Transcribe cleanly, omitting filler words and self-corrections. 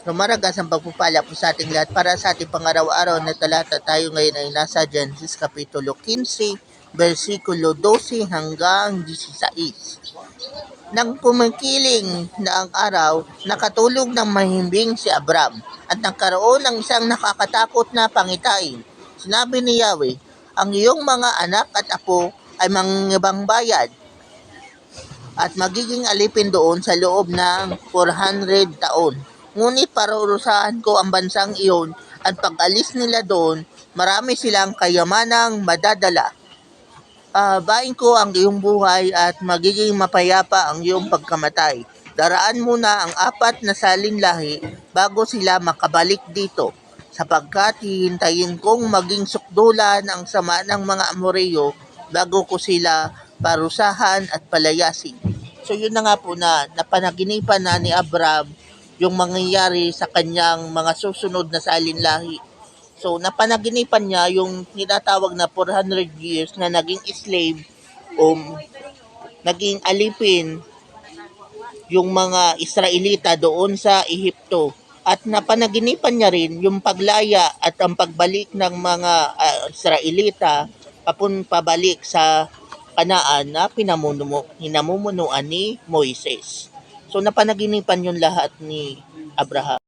Lumaragas ang pagpupala po sa ating lahat para sa ating pangaraw-araw na talata. Tayo ngayon ay nasa Genesis Kapitulo 15, versikulo 12 hanggang 16. Nang pumikiling na ang araw, nakatulog ng mahimbing si Abram at nagkaroon ng isang nakakatakot na pangitain. Sinabi ni Yahweh, ang iyong mga anak at apo ay mangibang bayad at magiging alipin doon sa loob ng 400 taon. Ngunit parurusahan ko ang bansang iyon at pag-alis nila doon, marami silang kayamanang madadala. Bain ko ang iyong buhay at magiging mapayapa ang iyong pagkamatay. Daraan muna ang 4 na salinlahi bago sila makabalik dito, sapagkat hihintayin kong maging sukdulan ang sama ng mga Amoreo bago ko sila parusahan at palayasin. So yun na nga po na napanaginipan na ni Abram yung mangyayari sa kanyang mga susunod na salinlahi. So napanaginipan niya yung tinatawag na 400 years na naging slave o naging alipin yung mga Israelita doon sa Ehipto. At napanaginipan niya rin yung paglaya at ang pagbalik ng mga Israelita pabalik sa Kanaan na pinamumunuan ni Moises. So napanaginipan yung lahat ni Abraham.